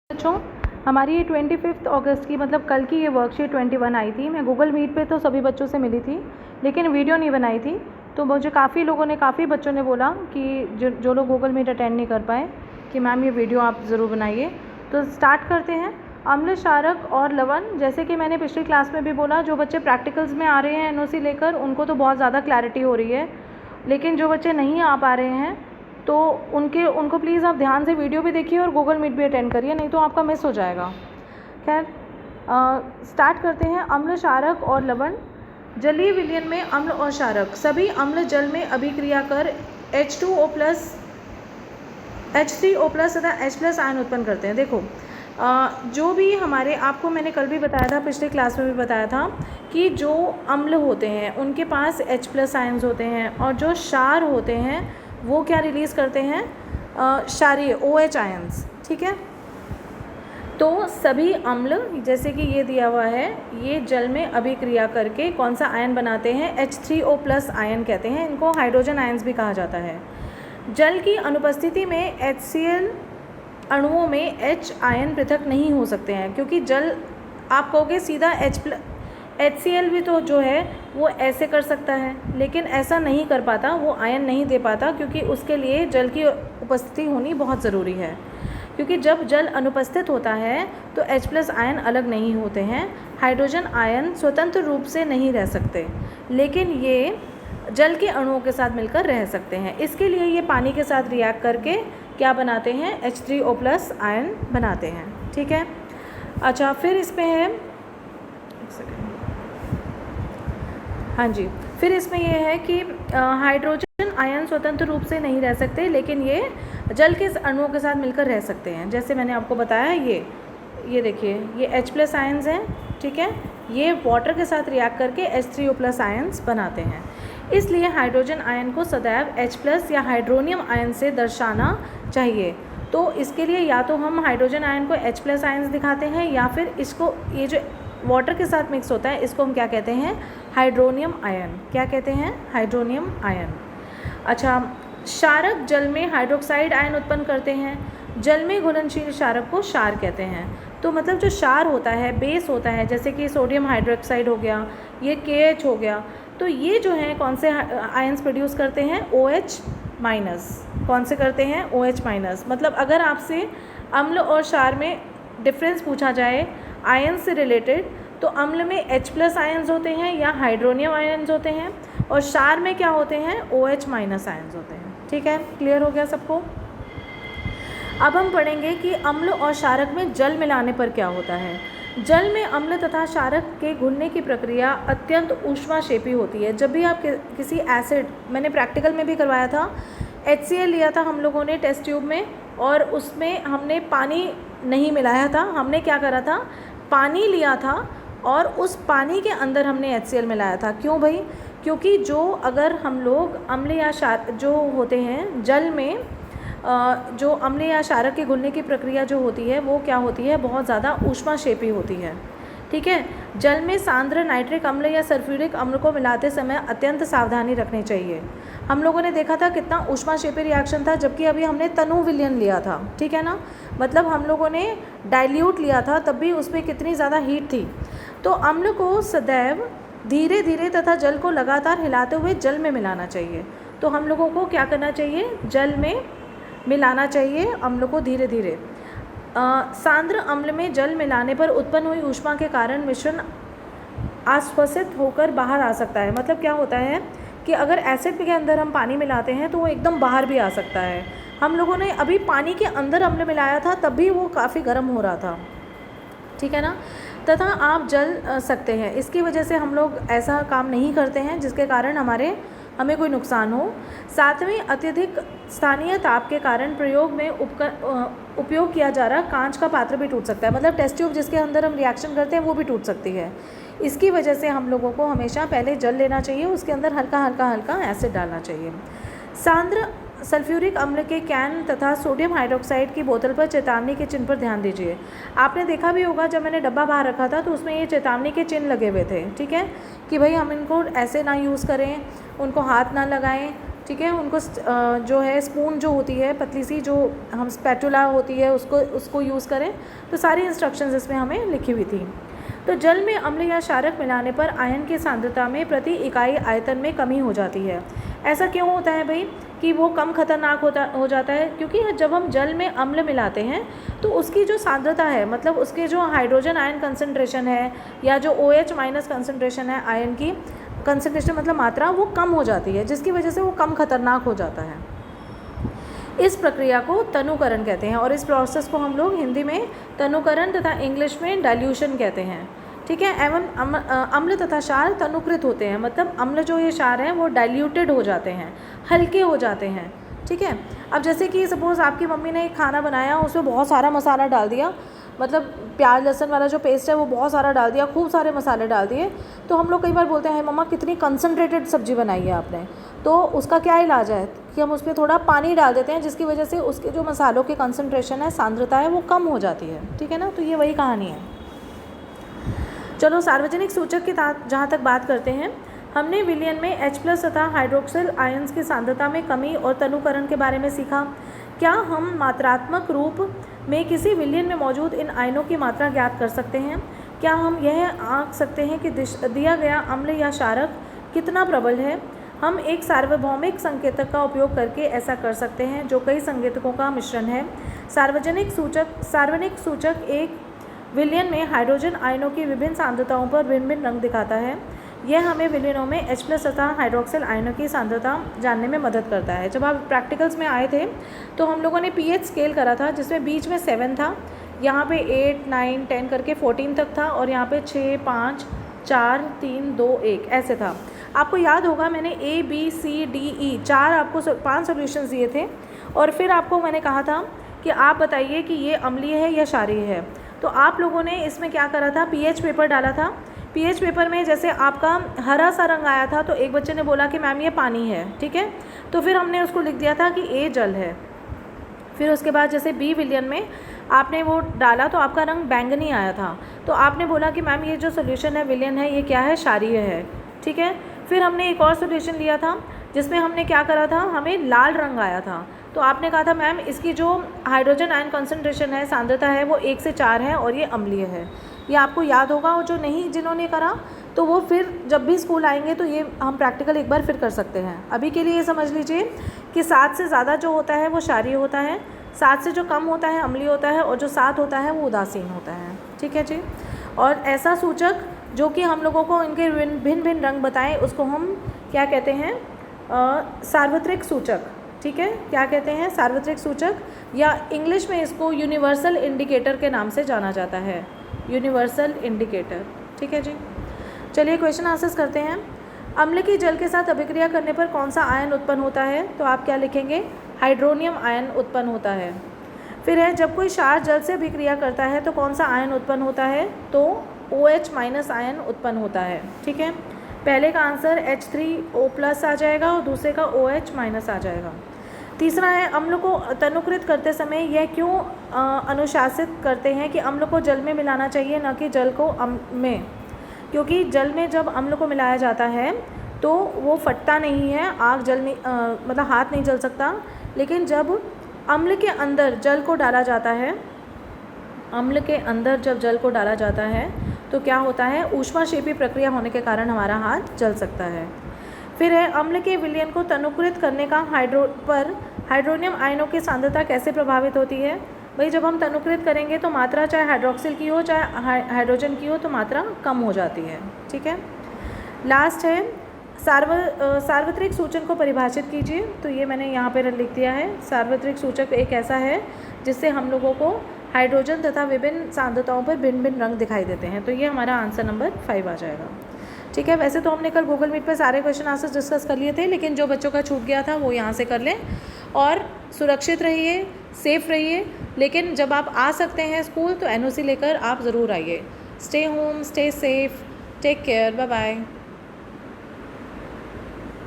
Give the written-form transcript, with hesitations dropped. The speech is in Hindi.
बच्चों, हमारी ये 25 अगस्त की मतलब कल की ये वर्कशीट 21 आई थी। मैं गूगल मीट पे तो सभी बच्चों से मिली थी, लेकिन वीडियो नहीं बनाई थी। तो मुझे काफ़ी बच्चों ने बोला कि जो लोग गूगल मीट अटेंड नहीं कर पाए कि मैम ये वीडियो आप ज़रूर बनाइए। तो स्टार्ट करते हैं। अम्ल, क्षारक और लवण, जैसे कि मैंने पिछली क्लास में भी बोला, जो बच्चे प्रैक्टिकल्स में आ रहे हैं एनओसी लेकर उनको तो बहुत ज़्यादा क्लैरिटी हो रही है, लेकिन जो बच्चे नहीं आ पा रहे हैं तो उनको प्लीज़ आप ध्यान से वीडियो भी देखिए और गूगल मीट भी अटेंड करिए, नहीं तो आपका मिस हो जाएगा। खैर, स्टार्ट करते हैं। अम्ल, क्षारक और लवण। जलीय विलयन में अम्ल और क्षारक, सभी अम्ल जल में अभिक्रिया कर H2O+, H3O+ तथा H+ आयन उत्पन्न करते हैं। देखो, जो भी हमारे, आपको मैंने कल भी बताया था, पिछले क्लास में भी बताया था कि जो अम्ल होते हैं उनके पास H+ आयन्स होते हैं, और जो क्षार होते हैं वो क्या रिलीज़ करते हैं, क्षारीय OH आयन्स। ठीक है, तो सभी अम्ल, जैसे कि ये दिया हुआ है, ये जल में अभिक्रिया करके कौन सा आयन बनाते हैं, H3O+ आयन कहते हैं। इनको हाइड्रोजन आयन्स भी कहा जाता है। जल की अनुपस्थिति में HCl अणुओं में H आयन पृथक नहीं हो सकते हैं, क्योंकि जल, आप कहोगे सीधा HCl भी तो जो है वो ऐसे कर सकता है, लेकिन ऐसा नहीं कर पाता, वो आयन नहीं दे पाता, क्योंकि उसके लिए जल की उपस्थिति होनी बहुत ज़रूरी है। क्योंकि जब जल अनुपस्थित होता है तो H+ आयन अलग नहीं होते हैं। हाइड्रोजन आयन स्वतंत्र रूप से नहीं रह सकते, लेकिन ये जल के अणुओं के साथ मिलकर रह सकते हैं। इसके लिए ये पानी के साथ रिएक्ट करके क्या बनाते हैं, H3O+ आयन बनाते हैं। ठीक है, अच्छा, फिर इसमें है, एक सेकेंड, हाँ जी, फिर इसमें यह है कि हाइड्रोजन आयन स्वतंत्र रूप से नहीं रह सकते, लेकिन ये जल के अणुओं के साथ मिलकर रह सकते हैं। जैसे मैंने आपको बताया, ये देखिए, ये H+ आयन्स हैं। ठीक है, ये वाटर के साथ रिएक्ट करके H3O+ आयन्स बनाते हैं। इसलिए हाइड्रोजन आयन को सदैव H+ या हाइड्रोनियम आयन से दर्शाना चाहिए। तो इसके लिए या तो हम हाइड्रोजन आयन को H+ आयन्स दिखाते हैं, या फिर इसको, ये जो वाटर के साथ मिक्स होता है, इसको हम क्या कहते हैं, हाइड्रोनियम आयन। क्या कहते हैं, हाइड्रोनियम आयन। अच्छा, क्षारक जल में हाइड्रोक्साइड आयन उत्पन्न करते हैं। जल में घुलनशील क्षारक को क्षार कहते हैं। तो मतलब जो क्षार होता है, बेस होता है, जैसे कि सोडियम हाइड्रोक्साइड हो गया, ये KH हो गया, तो ये जो है कौन से आयन्स प्रोड्यूस करते हैं, OH-। कौन से करते हैं, OH-। मतलब अगर आपसे अम्ल और क्षार में डिफरेंस पूछा जाए आयन से रिलेटेड, तो अम्ल में H+ आयन्स होते हैं या हाइड्रोनियम आयन्स होते हैं, और क्षार में क्या होते हैं, OH- आयन्स होते हैं। ठीक है, क्लियर हो गया सबको। अब हम पढ़ेंगे कि अम्ल और क्षारक में जल मिलाने पर क्या होता है। जल में अम्ल तथा क्षारक के घुलने की प्रक्रिया अत्यंत ऊष्माक्षेपी होती है। जब भी आप किसी एसिड, मैंने प्रैक्टिकल में भी करवाया था, HCl लिया था हम लोगों ने टेस्ट ट्यूब में, और उसमें हमने पानी नहीं मिलाया था। हमने क्या करा था, पानी लिया था और उस पानी के अंदर हमने HCl मिलाया था। क्यों भाई, क्योंकि जो, अगर हम लोग अम्ल या क्षार जो होते हैं जल में, जो अम्ल या क्षारक के घुलने की प्रक्रिया जो होती है वो क्या होती है, बहुत ज़्यादा ऊष्माक्षेपी होती है। ठीक है, जल में सांद्र नाइट्रिक अम्ल या सल्फ्यूरिक अम्ल को मिलाते समय अत्यंत सावधानी रखनी चाहिए। हम लोगों ने देखा था कितना ऊष्माक्षेपी रिएक्शन था, जबकि अभी हमने तनु विलयन लिया था। ठीक है ना, मतलब हम लोगों ने डाइल्यूट लिया था, तब भी उसमें कितनी ज़्यादा हीट थी। तो अम्ल को सदैव धीरे धीरे तथा जल को लगातार हिलाते हुए जल में मिलाना चाहिए। तो हम लोगों को क्या करना चाहिए, जल में मिलाना चाहिए अम्ल को धीरे धीरे। सांद्र अम्ल में जल मिलाने पर उत्पन्न हुई ऊष्मा के कारण मिश्रण आश्वासित होकर बाहर आ सकता है। मतलब क्या होता है कि अगर एसिड के अंदर हम पानी मिलाते हैं तो वो एकदम बाहर भी आ सकता है। हम लोगों ने अभी पानी के अंदर अम्ल मिलाया था, तब भी वो काफ़ी गर्म हो रहा था। ठीक है ना, तथा आप जल सकते हैं। इसकी वजह से हम लोग ऐसा काम नहीं करते हैं जिसके कारण हमें कोई नुकसान हो। सातवें, अत्यधिक स्थानीय ताप के कारण प्रयोग में उपयोग किया जा रहा कांच का पात्र भी टूट सकता है। मतलब टेस्ट ट्यूब जिसके अंदर हम रिएक्शन करते हैं वो भी टूट सकती है। इसकी वजह से हम लोगों को हमेशा पहले जल लेना चाहिए, उसके अंदर हल्का हल्का एसिड डालना चाहिए। सांद्र सल्फ्यूरिक अम्ल के कैन तथा सोडियम हाइड्रोक्साइड की बोतल पर चेतावनी के चिन्ह पर ध्यान दीजिए। आपने देखा भी होगा, जब मैंने डब्बा बाहर रखा था तो उसमें ये चेतावनी के चिन्ह लगे हुए थे। ठीक है, कि भाई हम इनको ऐसे ना यूज़ करें, उनको हाथ ना लगाएं। ठीक है। उनको जो है स्पून जो होती है पतली सी, जो हम स्पैटुला होती है, उसको यूज़ करें। तो सारी इंस्ट्रक्शंस इसमें हमें लिखी हुई थी। तो जल में अम्ल या क्षारक मिलाने पर आयन की सांद्रता में प्रति इकाई आयतन में कमी हो जाती है। ऐसा क्यों होता है भाई कि वो कम खतरनाक हो जाता है? क्योंकि जब हम जल में अम्ल मिलाते हैं तो उसकी जो सांद्रता है, मतलब उसके जो हाइड्रोजन आयन कंसंट्रेशन है या जो OH माइनस कंसंट्रेशन है, आयन की कंसंट्रेशन मतलब मात्रा, वो कम हो जाती है, जिसकी वजह से वो कम खतरनाक हो जाता है। इस प्रक्रिया को तनुकरण कहते हैं और इस प्रोसेस को हम लोग हिंदी में तनुकरण तथा इंग्लिश में डाइल्यूशन कहते हैं। ठीक है। एवं अम्ल तथा क्षार तनुकृत होते हैं, मतलब अम्ल जो ये क्षार हैं वो डाइल्यूटेड हो जाते हैं, हल्के हो जाते हैं। ठीक है। अब जैसे कि सपोज़ आपकी मम्मी ने एक खाना बनाया, उसमें बहुत सारा मसाला डाल दिया, मतलब प्याज लहसुन वाला जो पेस्ट है वो बहुत सारा डाल दिया, खूब सारे मसाले डाल दिए, तो हम लोग कई बार बोलते हैं मम्मा कितनी कंसनट्रेटेड सब्ज़ी बनाई है आपने। तो उसका क्या इलाज है कि हम उसमें थोड़ा पानी डाल देते हैं, जिसकी वजह से उसके जो मसालों की कंसनट्रेशन है, सांद्रता है, वो कम हो जाती है। ठीक है ना। तो ये वही कहानी है। चलो सार्वजनिक सूचक की जहाँ तक बात करते हैं, हमने विलयन में H+ तथा हाइड्रोक्सिल आयंस की सांद्रता में कमी और तनुकरण के बारे में सीखा। क्या हम मात्रात्मक रूप में किसी विलयन में मौजूद इन आयनों की मात्रा ज्ञात कर सकते हैं? क्या हम यह आंक सकते हैं कि दिया गया अम्ल या क्षारक कितना प्रबल है? हम एक सार्वभौमिक संकेतक का उपयोग करके ऐसा कर सकते हैं, जो कई संकेतकों का मिश्रण है। सार्वजनिक सूचक एक विलयन में हाइड्रोजन आयनों की विभिन्न सांद्रताओं पर भिन्न भिन्न रंग दिखाता है। यह हमें विलयनों में H+ तथा हाइड्रोक्सिल आयनों की सांद्रता जानने में मदद करता है। जब आप प्रैक्टिकल्स में आए थे तो हम लोगों ने pH स्केल करा था, जिसमें बीच में 7 था, यहाँ पे 8, 9, 10 करके 14 तक था, और यहाँ पे 6, 5, 4, 3, 2, 1 ऐसे था। आपको याद होगा मैंने A, B, C, D, E 5 solutions दिए थे, और फिर आपको मैंने कहा था कि आप बताइए कि ये अम्लीय है या क्षारीय है। तो आप लोगों ने इसमें क्या करा था, pH पेपर डाला था। pH पेपर में जैसे आपका हरा सा रंग आया था तो एक बच्चे ने बोला कि मैम ये पानी है। ठीक है। तो फिर हमने उसको लिख दिया था कि A जल है। फिर उसके बाद जैसे B विलयन में आपने वो डाला तो आपका रंग बैंगनी आया था, तो आपने बोला कि मैम ये जो सोल्यूशन है, विलयन है, ये क्या है, क्षारीय है। ठीक है। फिर हमने एक और सोल्यूशन लिया था जिसमें हमने क्या करा था, हमें लाल रंग आया था, तो आपने कहा था मैम इसकी जो हाइड्रोजन आयन कंसंट्रेशन है, सांद्रता है, वो 1 से 4 है और ये अम्लीय है। ये आपको याद होगा, और जो नहीं जिन्होंने करा तो वो फिर जब भी स्कूल आएंगे तो ये हम प्रैक्टिकल एक बार फिर कर सकते हैं। अभी के लिए ये समझ लीजिए कि 7 से ज़्यादा जो होता है वो क्षारीय होता है, 7 से जो कम होता है अम्लीय होता है, और जो 7 होता है वो उदासीन होता है। ठीक है जी। और ऐसा सूचक जो कि हम लोगों को इनके भिन्न भिन्न रंग बताएं, उसको हम क्या कहते हैं, सार्वत्रिक सूचक। ठीक है। क्या कहते हैं, सार्वत्रिक सूचक, या इंग्लिश में इसको यूनिवर्सल इंडिकेटर के नाम से जाना जाता है, यूनिवर्सल इंडिकेटर। ठीक है जी। चलिए क्वेश्चन आंसर्स करते हैं। अम्ल की जल के साथ अभिक्रिया करने पर कौन सा आयन उत्पन्न होता है? तो आप क्या लिखेंगे, हाइड्रोनियम आयन उत्पन्न होता है। फिर है, जब कोई क्षार जल से अभिक्रिया करता है तो कौन सा आयन उत्पन्न होता है? तो OH- आयन उत्पन्न होता है। ठीक है। पहले का आंसर H3O+ आ जाएगा और दूसरे का OH- आ जाएगा। तीसरा है, अम्ल को तनुकृत करते समय यह क्यों अनुशासित करते हैं कि अम्ल को जल में मिलाना चाहिए, न कि जल को अम्ल में? क्योंकि जल में जब अम्ल को मिलाया जाता है तो वो फटता नहीं है, आग जल नहीं मतलब हाथ नहीं जल सकता। लेकिन जब अम्ल के अंदर जल को डाला जाता है, अम्ल के अंदर जब जल को डाला जाता है तो क्या होता है, ऊष्माक्षेपी प्रक्रिया होने के कारण हमारा हाथ जल सकता है। फिर है, अम्ल के विलयन को तनुकृत करने का हाइड्रोनियम आयनों की सांद्रता कैसे प्रभावित होती है? भाई जब हम तनुकृत करेंगे तो मात्रा चाहे हाइड्रोक्सिल की हो चाहे हाइड्रोजन की हो तो मात्रा कम हो जाती है। ठीक है। लास्ट है, सार्वत्रिक सूचक को परिभाषित कीजिए। तो ये मैंने यहाँ पर लिख दिया है। सार्वत्रिक सूचक एक ऐसा है जिससे हम लोगों को हाइड्रोजन तथा विभिन्न सांद्रताओं पर भिन्न भिन्न रंग दिखाई देते हैं। तो ये हमारा आंसर नंबर 5 आ जाएगा। ठीक है। वैसे तो हमने कल गूगल मीट पे सारे क्वेश्चन आंसर डिस्कस कर लिए थे, लेकिन जो बच्चों का छूट गया था वो यहाँ से कर लें। और सुरक्षित रहिए, सेफ़ रहिए, लेकिन जब आप आ सकते हैं स्कूल तो NOC लेकर आप ज़रूर आइए। Stay home, stay safe, take care, bye bye.